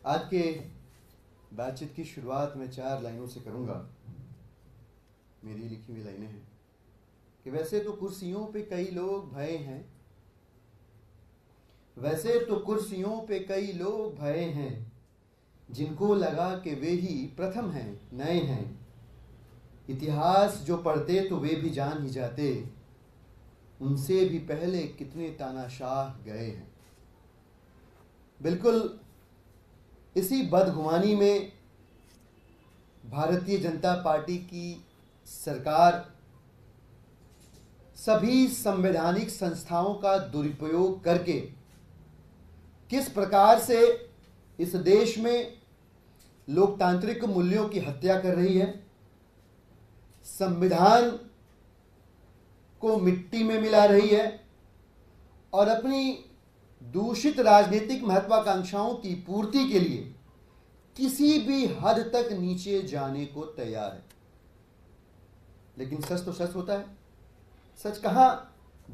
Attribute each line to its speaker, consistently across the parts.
Speaker 1: आज के बातचीत की शुरुआत मैं 4 लाइनों से करूंगा। मेरी लिखी हुई लाइनें हैं कि वैसे तो कुर्सियों पे कई लोग भये हैं, वैसे तो कुर्सियों पे कई लोग भये हैं, जिनको लगा कि वे ही प्रथम हैं, नए हैं। इतिहास जो पढ़ते तो वे भी जान ही जाते, उनसे भी पहले कितने तानाशाह गए हैं। बिल्कुल इसी बदगुमानी में भारतीय जनता पार्टी की सरकार सभी संवैधानिक संस्थाओं का दुरुपयोग करके किस प्रकार से इस देश में लोकतांत्रिक मूल्यों की हत्या कर रही है, संविधान को मिट्टी में मिला रही है और अपनी दूषित राजनीतिक महत्वाकांक्षाओं की पूर्ति के लिए किसी भी हद तक नीचे जाने को तैयार है। लेकिन सच तो सच होता है। सच कहां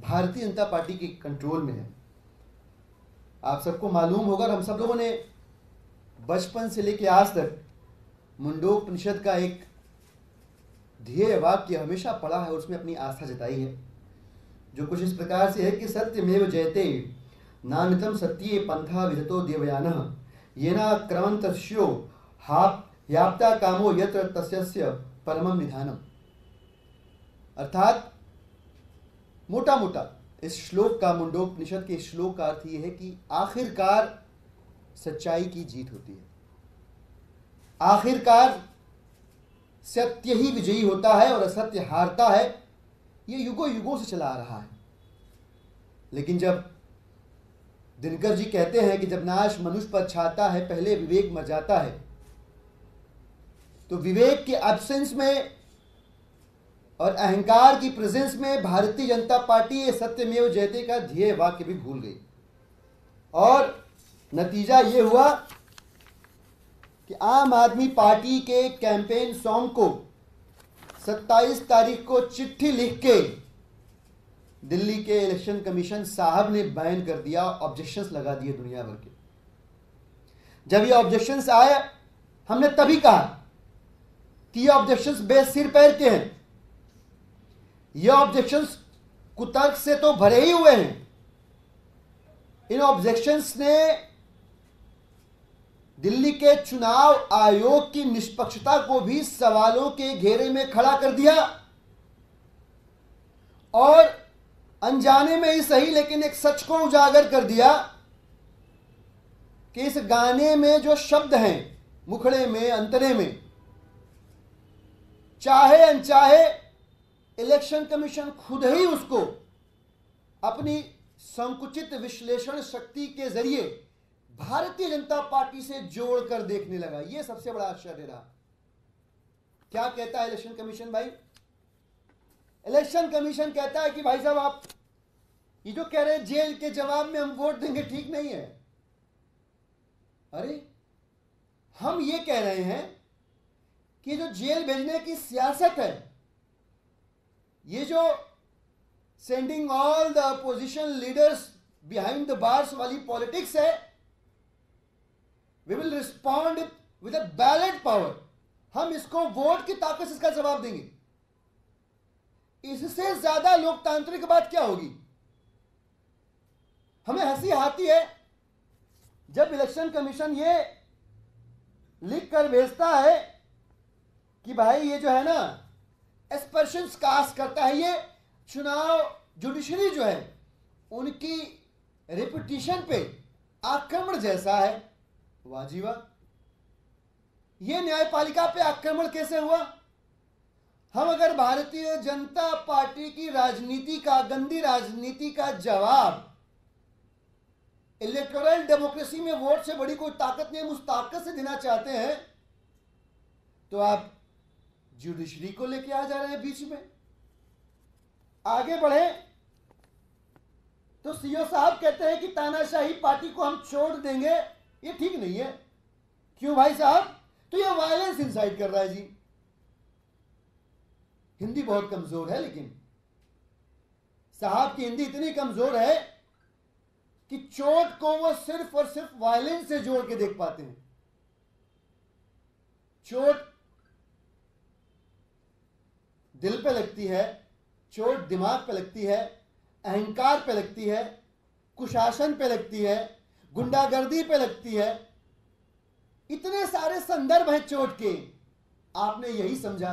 Speaker 1: भारतीय जनता पार्टी के कंट्रोल में है। आप सबको मालूम होगा, हम सब लोगों ने बचपन से लेकर आज तक मुंडोपनिषद का एक ध्येय वाक्य हमेशा पढ़ा है और उसमें अपनी आस्था जताई है, जो कुछ इस प्रकार से है कि सत्यमेव जयते नान्यतम सत्ये पंथा विदतो देवयानः येना क्रमन्तस्यो याप्ता कामो यत्र तस्यस्य परमं निधानम। अर्थात मोटा मोटा इस श्लोक का, मुंडोपनिषद के श्लोक का अर्थ यह है कि आखिरकार सच्चाई की जीत होती है, आखिरकार सत्य ही विजयी होता है और असत्य हारता है। यह युगों युगों से चला आ रहा है। लेकिन जब दिनकर जी कहते हैं कि जब नाश मनुष्य पर छाता है पहले विवेक मर जाता है, तो विवेक के एब्सेंस में और अहंकार की प्रेजेंस में भारतीय जनता पार्टी ये सत्यमेव जयते का ध्येय वाक्य भी भूल गई और नतीजा ये हुआ कि आम आदमी पार्टी के कैंपेन सॉन्ग को 27 तारीख को चिट्ठी लिख के दिल्ली के इलेक्शन कमीशन साहब ने बैन कर दिया, ऑब्जेक्शंस लगा दिए दुनिया भर के। जब ये ऑब्जेक्शंस आए, हमने तभी कहा कि ये ऑब्जेक्शंस बेसिर पैर के हैं, ये ऑब्जेक्शंस कुतर्क से तो भरे ही हुए हैं। इन ऑब्जेक्शंस ने दिल्ली के चुनाव आयोग की निष्पक्षता को भी सवालों के घेरे में खड़ा कर दिया और अनजाने में ही सही लेकिन एक सच को उजागर कर दिया कि इस गाने में जो शब्द हैं, मुखड़े में, अंतरे में, चाहे अनचाहे इलेक्शन कमीशन खुद ही उसको अपनी संकुचित विश्लेषण शक्ति के जरिए भारतीय जनता पार्टी से जोड़कर देखने लगा। यह सबसे बड़ा आश्चर्य रहा। क्या कहता है इलेक्शन कमीशन भाई? इलेक्शन कमीशन कहता है कि भाई साहब, आप ये जो कह रहे हैं जेल के जवाब में हम वोट देंगे, ठीक नहीं है। अरे, हम ये कह रहे हैं कि जो जेल भेजने की सियासत है, ये जो sending all the opposition leaders behind the bars वाली पॉलिटिक्स है, we will respond with a ballot power. हम इसको वोट की ताकत से इसका जवाब देंगे। इससे ज्यादा लोकतांत्रिक बात क्या होगी? हमें हंसी आती है जब इलेक्शन कमीशन ये लिख कर भेजता है कि भाई ये जो है ना, एस्पर्शंस कास्ट करता है, ये चुनाव जुडिशरी जो है उनकी रेपुटेशन पे आक्रमण जैसा है। वाह जी वाह, ये न्यायपालिका पे आक्रमण कैसे हुआ? हम अगर भारतीय जनता पार्टी की राजनीति का, गंदी राजनीति का जवाब इलेक्टोरल डेमोक्रेसी में वोट से बड़ी कोई ताकत नहीं, हम उस ताकत से देना चाहते हैं, तो आप जुडिशरी को लेके आ जा रहे हैं बीच में। आगे बढ़े तो सीओ साहब कहते हैं कि तानाशाही पार्टी को हम छोड़ देंगे, ये ठीक नहीं है। क्यों भाई साहब? तो ये वायलेंस इंसाइट कर रहा है जी। हिंदी बहुत कमजोर है, लेकिन साहब की हिंदी इतनी कमजोर है कि चोट को वो सिर्फ और सिर्फ वायलेंस से जोड़ के देख पाते हैं। चोट दिल पे लगती है, चोट दिमाग पे लगती है, अहंकार पे लगती है, कुशासन पे लगती है, गुंडागर्दी पे लगती है। इतने सारे संदर्भ हैं चोट के, आपने यही समझा,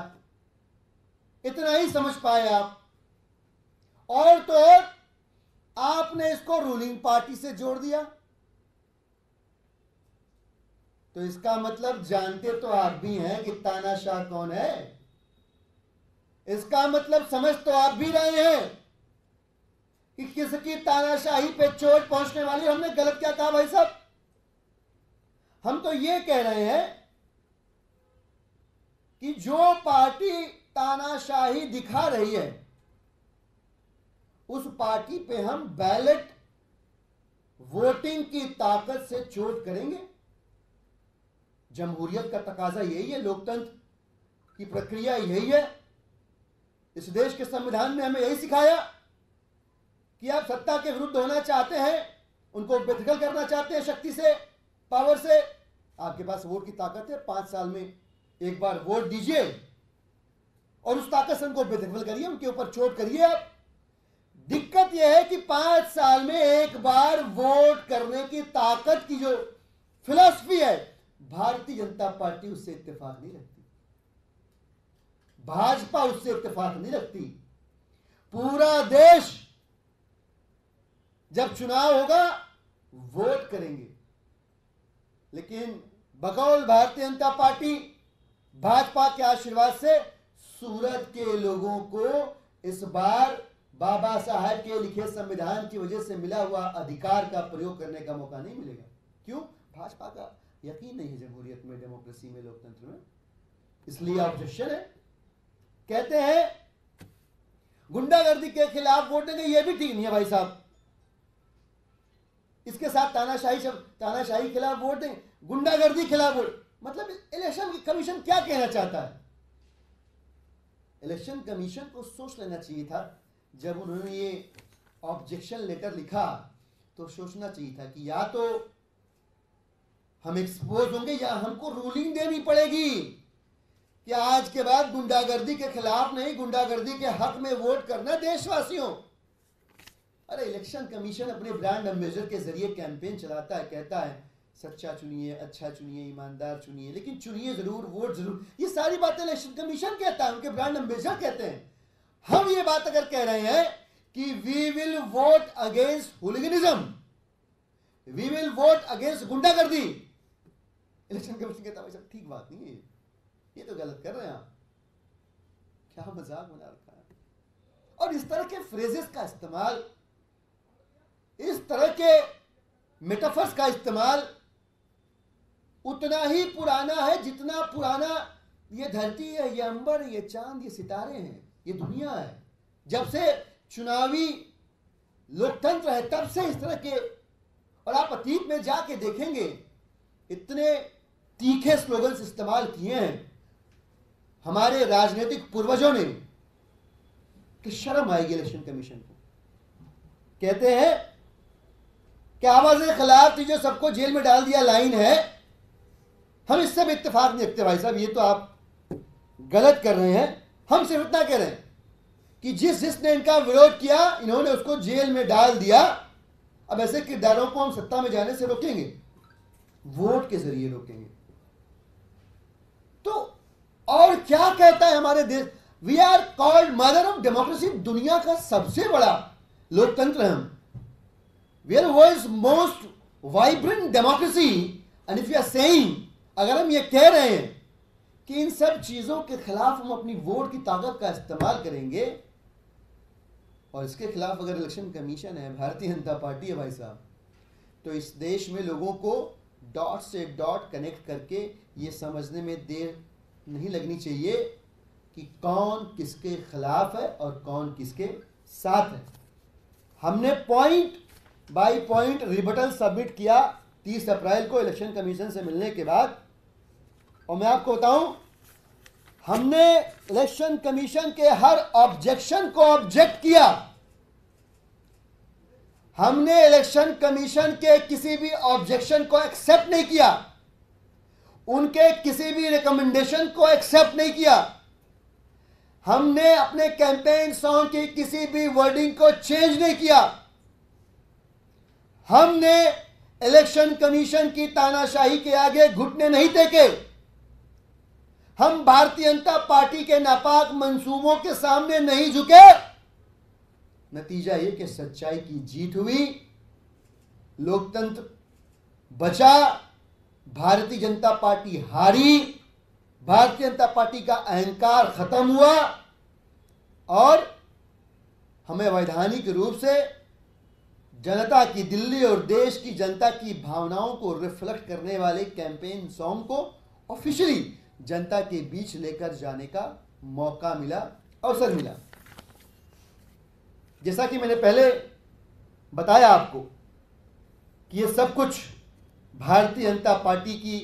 Speaker 1: इतना ही समझ पाए आप, और तो और आपने इसको रूलिंग पार्टी से जोड़ दिया। तो इसका मतलब जानते तो आप भी हैं कि तानाशाह कौन है। इसका मतलब समझ तो आप भी रहे हैं कि किसकी तानाशाही पे चोट पहुंचने वाली। हमने गलत क्या कहा भाई साहब? हम तो ये कह रहे हैं कि जो पार्टी तानाशाही दिखा रही है उस पार्टी पे हम बैलेट वोटिंग की ताकत से चोट करेंगे। जमहूरियत का तकाजा यही है, लोकतंत्र की प्रक्रिया यही है। इस देश के संविधान ने हमें यही सिखाया कि आप सत्ता के विरुद्ध होना चाहते हैं, उनको बेदखल करना चाहते हैं शक्ति से, पावर से, आपके पास वोट की ताकत है। 5 साल में एक बार वोट दीजिए और उस ताकत से उनको बेदखल करिए, उनके ऊपर चोट करिए आप। दिक्कत यह है कि 5 साल में एक बार वोट करने की ताकत की जो फिलॉसफी है, भारतीय जनता पार्टी उससे इत्तेफाक नहीं रखती, भाजपा उससे इत्तेफाक नहीं रखती। पूरा देश जब चुनाव होगा वोट करेंगे, लेकिन बकौल भारतीय जनता पार्टी भाजपा के आशीर्वाद से सूरत के लोगों को इस बार बाबा साहब के लिखे संविधान की वजह से मिला हुआ अधिकार का प्रयोग करने का मौका नहीं मिलेगा। क्यों? भाजपा का यकीन नहीं है जमहूरियत में, डेमोक्रेसी में, लोकतंत्र में, इसलिए ऑब्जेक्शन है। कहते हैं गुंडागर्दी के खिलाफ वोट देंगे, यह भी ठीक नहीं है भाई साहब। इसके साथ तानाशाही खिलाफ वोट देंगे, गुंडागर्दी खिलाफ वोट, मतलब इलेक्शन कमीशन क्या कहना चाहता है? इलेक्शन कमीशन को सोच लेना चाहिए था जब उन्होंने ये ऑब्जेक्शन लेटर लिखा, तो सोचना चाहिए था कि या तो हम एक्सपोज होंगे या हमको रूलिंग देनी पड़ेगी कि आज के बाद गुंडागर्दी के खिलाफ नहीं, गुंडागर्दी के हक में वोट करना देशवासियों। अरे इलेक्शन कमीशन अपने ब्रांड एम्बेसडर के जरिए कैंपेन चलाता है, कहता है सच्चा चुनिए, अच्छा चुनिए, ईमानदार चुनिए, लेकिन चुनिए जरूर, वोट जरूर। ये सारी बातें इलेक्शन कमीशन कहता है, उनके ब्रांड एम्बेसडर कहते हैं। हम ये बात अगर कह रहे हैं कि we will vote against hooliganism, we will vote against गुंडागर्दी, इलेक्शन कमीशन कहता है ठीक बात नहीं है, ये तो गलत कर रहे हैं आप, क्या मजाक बना रखा है। और इस तरह के फ्रेजेस का इस्तेमाल, इस तरह के मेटाफर्स का इस्तेमाल उतना ही पुराना है जितना पुराना ये धरती है, ये अंबर, ये चांद, ये सितारे हैं, ये दुनिया है। जब से चुनावी लोकतंत्र है तब से इस तरह के, और आप अतीत में जाके देखेंगे इतने तीखे स्लोगन्स इस्तेमाल किए हैं हमारे राजनीतिक पूर्वजों ने कि शर्म आएगी इलेक्शन कमीशन को। कहते हैं कि आवाज़ें खिलाफ थी जो सबको जेल में डाल दिया लाइन है, हम इससे भी इत्तेफाक नहीं रखते भाई साहब, ये तो आप गलत कर रहे हैं। हम सिर्फ इतना कह रहे हैं कि जिसने इनका विरोध किया इन्होंने उसको जेल में डाल दिया। अब ऐसे किरदारों को हम सत्ता में जाने से रोकेंगे, वोट के जरिए रोकेंगे। तो और क्या कहता है हमारे देश? We are called mother of democracy, दुनिया का सबसे बड़ा लोकतंत्र है हम। We are world's most vibrant democracy. And if you are saying, अगर हम ये कह रहे हैं कि इन सब चीजों के खिलाफ हम अपनी वोट की ताकत का इस्तेमाल करेंगे, और इसके खिलाफ अगर इलेक्शन कमीशन है, भारतीय जनता पार्टी है भाई साहब, तो इस देश में लोगों को डॉट से डॉट कनेक्ट करके ये समझने में देर नहीं लगनी चाहिए कि कौन किसके खिलाफ है और कौन किसके साथ है। हमने point by point rebuttal submit किया 30 अप्रैल को इलेक्शन कमीशन से मिलने के बाद। और मैं आपको बताऊं, हमने इलेक्शन कमीशन के हर ऑब्जेक्शन को ऑब्जेक्ट किया। हमने इलेक्शन कमीशन के किसी भी ऑब्जेक्शन को एक्सेप्ट नहीं किया। उनके किसी भी रिकमेंडेशन को एक्सेप्ट नहीं किया। हमने अपने कैंपेन सॉन्ग की किसी भी वर्डिंग को चेंज नहीं किया। हमने इलेक्शन कमीशन की तानाशाही के आगे घुटने नहीं टेके। हम भारतीय जनता पार्टी के नापाक मंसूबों के सामने नहीं झुके। नतीजा यह कि सच्चाई की जीत हुई, लोकतंत्र बचा, भारतीय जनता पार्टी हारी, भारतीय जनता पार्टी का अहंकार खत्म हुआ और हमें वैधानिक रूप से जनता की, दिल्ली और देश की जनता की भावनाओं को रिफ्लेक्ट करने वाले कैंपेन सॉन्ग को ऑफिशियली जनता के बीच लेकर जाने का मौका मिला, अवसर मिला। जैसा कि मैंने पहले बताया आपको कि ये सब कुछ भारतीय जनता पार्टी की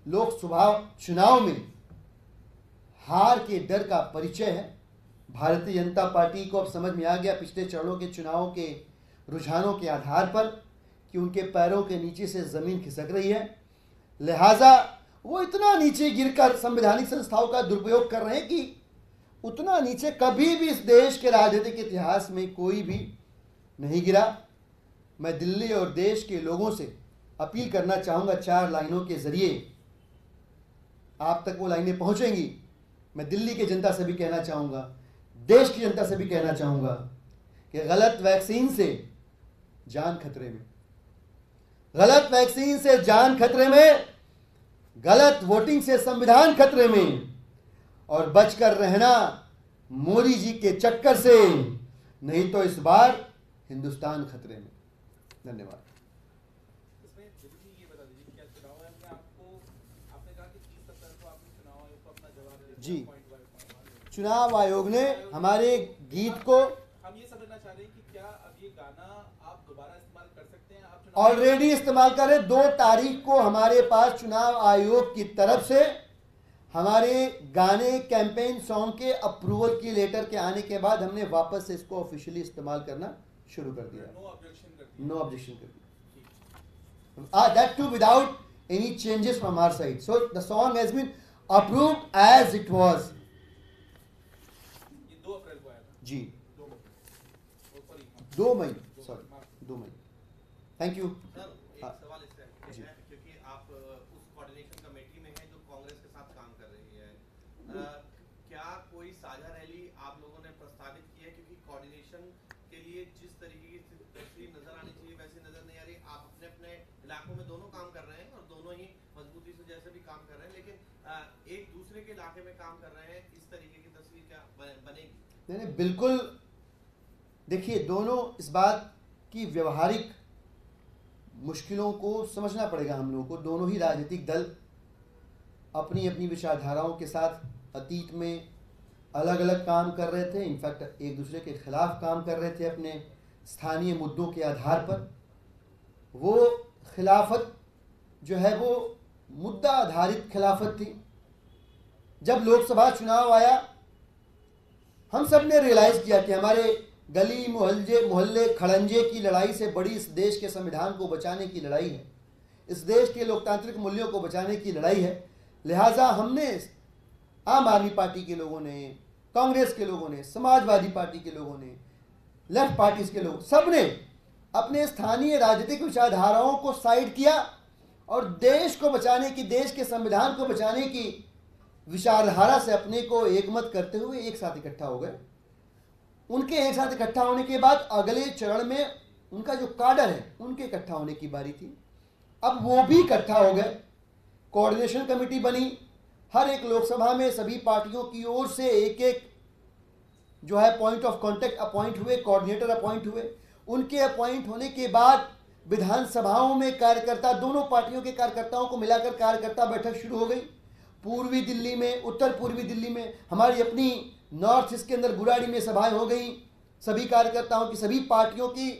Speaker 1: लोकसभा चुनाव में हार के डर का परिचय है। भारतीय जनता पार्टी को अब समझ में आ गया पिछले चरणों के चुनावों के रुझानों के आधार पर कि उनके पैरों के नीचे से जमीन खिसक रही है। लिहाजा वो इतना नीचे गिरकर संवैधानिक संस्थाओं का दुरुपयोग कर रहे हैं कि उतना नीचे कभी भी इस देश के राजनीतिक इतिहास में कोई भी नहीं गिरा। मैं दिल्ली और देश के लोगों से अपील करना चाहूँगा, 4 लाइनों के जरिए आप तक वो लाइनें पहुँचेंगी। मैं दिल्ली की जनता से भी कहना चाहूँगा, देश की जनता से भी कहना चाहूँगा कि गलत वैक्सीन से जान खतरे में, गलत वैक्सीन से जान खतरे में, गलत वोटिंग से संविधान खतरे में, और बचकर रहना मोदी जी के चक्कर से, नहीं तो इस बार हिंदुस्तान खतरे में। धन्यवाद।
Speaker 2: इसमें ये बता दीजिए क्या चुनाव आयोग में आपने कहा कि 30 सितंबर को आपने चुनाव आयोग को अपना जवाब दिया
Speaker 1: जी,
Speaker 2: पॉइंट
Speaker 1: चुनाव आयोग ने हमारे गीत को,
Speaker 2: हम ये समझना चाह रहे हैं कि क्या अब ये गाना आप दोबारा इस्तेमाल कर सकते हैं? आप
Speaker 1: ऑलरेडी इस्तेमाल करें। 2 तारीख को हमारे पास चुनाव आयोग की तरफ से हमारे गाने कैंपेन सॉन्ग के अप्रूवल की लेटर के आने के बाद हमने वापस से इसको ऑफिशियली इस्तेमाल करना शुरू कर दिया।
Speaker 2: नो
Speaker 1: ऑब्जेक्शन कर दिया। That too without any changes from our side. So the song has been approved as it was.
Speaker 2: ये 2 अप्रैल को आया था
Speaker 1: जी,
Speaker 2: 2
Speaker 1: मई, सॉरी 2 मई। Thank you.
Speaker 3: सर, एक सवाल इससे है क्योंकि आप उस कोऑर्डिनेशन कमेटी में हैं जो कांग्रेस के साथ काम कर रही है। क्या कोई साझा रैली आप लोगों ने प्रस्तावित की है? क्योंकि कोऑर्डिनेशन के लिए जिस तरीके की तस्वीर नजर आनी चाहिए वैसी नजर नहीं आ रही। आप अपने अपने इलाकों में दोनों काम कर रहे हैं और दोनों ही मजबूती से जैसे भी काम कर रहे हैं, लेकिन एक दूसरे के इलाके में काम कर रहे हैं, इस तरीके की तस्वीर क्या बनेगी?
Speaker 1: नहीं, बिल्कुल। देखिए, दोनों इस बात की व्यवहारिक मुश्किलों को समझना पड़ेगा हम लोगों को। दोनों ही राजनीतिक दल अपनी अपनी विचारधाराओं के साथ अतीत में अलग अलग काम कर रहे थे। इनफैक्ट एक दूसरे के खिलाफ काम कर रहे थे अपने स्थानीय मुद्दों के आधार पर। वो खिलाफत जो है वो मुद्दा आधारित खिलाफत थी। जब लोकसभा चुनाव आया, हम सब ने रियलाइज किया कि हमारे गली मोहल्ले खड़ंजे की लड़ाई से बड़ी इस देश के संविधान को बचाने की लड़ाई है, इस देश के लोकतांत्रिक मूल्यों को बचाने की लड़ाई है। लिहाजा हमने, आम आदमी पार्टी के लोगों ने, कांग्रेस के लोगों ने, समाजवादी पार्टी के लोगों ने, लेफ्ट पार्टीज के लोग, सब ने अपने स्थानीय राजनीतिक विचारधाराओं को साइड किया और देश को बचाने की, देश के संविधान को बचाने की विचारधारा से अपने को एकमत करते हुए एक साथ इकट्ठा हो गए। उनके एक साथ इकट्ठा होने के बाद अगले चरण में उनका जो काडर है उनके इकट्ठा होने की बारी थी। अब वो भी इकट्ठा हो गए, कोऑर्डिनेशन कमेटी बनी। हर एक लोकसभा में सभी पार्टियों की ओर से एक एक जो है पॉइंट ऑफ कांटेक्ट अपॉइंट हुए, कोऑर्डिनेटर अपॉइंट हुए। उनके अपॉइंट होने के बाद विधानसभाओं में कार्यकर्ता, दोनों पार्टियों के कार्यकर्ताओं को मिलाकर कार्यकर्ता बैठक शुरू हो गई। पूर्वी दिल्ली में, उत्तर पूर्वी दिल्ली में, हमारी अपनी नॉर्थ ईस्ट के अंदर बुराड़ी में सभाएं हो गई। सभी कार्यकर्ताओं की, सभी पार्टियों की,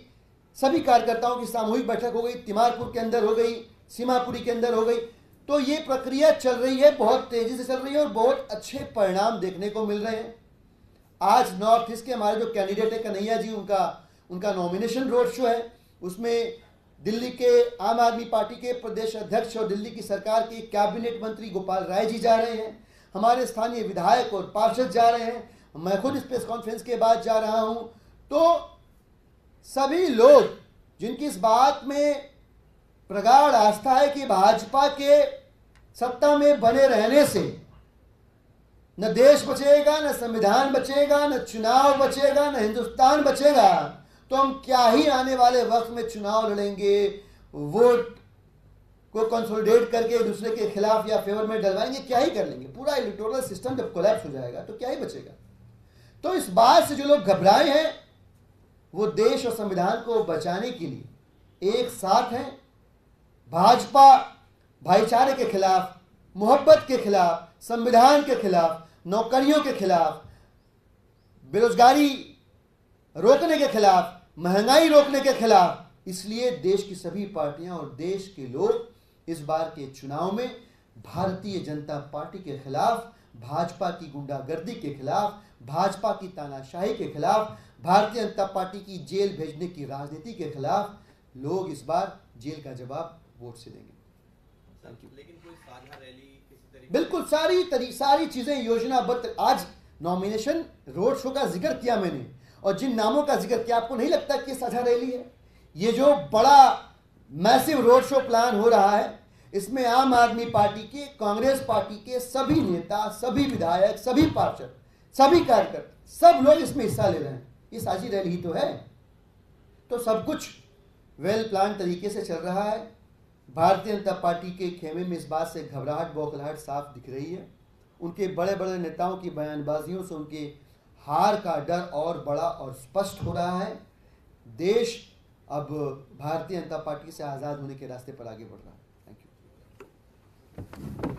Speaker 1: सभी कार्यकर्ताओं की सामूहिक बैठक हो गई। तिमारपुर के अंदर हो गई, सीमापुरी के अंदर हो गई। तो ये प्रक्रिया चल रही है, बहुत तेजी से चल रही है और बहुत अच्छे परिणाम देखने को मिल रहे हैं। आज नॉर्थ ईस्ट के हमारे जो कैंडिडेट है कन्हैया जी, उनका नॉमिनेशन रोड शो है, उसमें दिल्ली के आम आदमी पार्टी के प्रदेश अध्यक्ष और दिल्ली की सरकार के कैबिनेट मंत्री गोपाल राय जी जा रहे हैं, हमारे स्थानीय विधायक और पार्षद जा रहे हैं, मैं खुद इस प्रेस कॉन्फ्रेंस के बाद जा रहा हूं। तो सभी लोग जिनकी इस बात में प्रगाढ़ आस्था है कि भाजपा के सत्ता में बने रहने से न देश बचेगा, न संविधान बचेगा, न चुनाव बचेगा, न हिंदुस्तान बचेगा, तो हम क्या ही आने वाले वक्त में चुनाव लड़ेंगे, वोट को कंसोलिडेट करके एक दूसरे के खिलाफ या फेवर में डलवाएंगे, क्या ही कर लेंगे। पूरा इलेक्टोरल सिस्टम जब कोलैप्स हो जाएगा तो क्या ही बचेगा। तो इस बात से जो लोग घबराए हैं वो देश और संविधान को बचाने के लिए एक साथ हैं। भाजपा भाईचारे के खिलाफ, मोहब्बत के खिलाफ, संविधान के खिलाफ, नौकरियों के खिलाफ, बेरोजगारी रोकने के खिलाफ, महंगाई रोकने के खिलाफ। इसलिए देश की सभी पार्टियां और देश के लोग इस बार के चुनाव में भारतीय जनता पार्टी के खिलाफ, भाजपा की गुंडागर्दी के खिलाफ, भाजपा की तानाशाही के खिलाफ, भारतीय जनता पार्टी की जेल भेजने की राजनीति के खिलाफ लोग इस बार जेल का जवाब वोट से देंगे।
Speaker 3: लेकिन कोई साझा रैली किसी तरीके
Speaker 1: बिल्कुल सारी चीजें योजनाबद्ध। आज नॉमिनेशन रोड शो का जिक्र किया मैंने, और जिन नामों का जिक्र किया, आपको नहीं लगता कि ये साझा रैली है? ये जो बड़ा मैसिव रोड शो प्लान हो रहा है, इसमें आम आदमी पार्टी के, कांग्रेस पार्टी के सभी नेता, सभी विधायक, सभी पार्षद, सभी कार्यकर्ता, सब लोग इसमें हिस्सा ले रहे हैं। ये साझी रैली ही तो है। तो सब कुछ वेल प्लान तरीके से चल रहा है। भारतीय जनता पार्टी के खेमे में इस बात से घबराहट, बौखलाहट साफ दिख रही है। उनके बड़े बड़े नेताओं की बयानबाजियों से उनके हार का डर और बड़ा और स्पष्ट हो रहा है। देश अब भारतीय जनता पार्टी से आज़ाद होने के रास्ते पर आगे बढ़ रहा है। Thank you.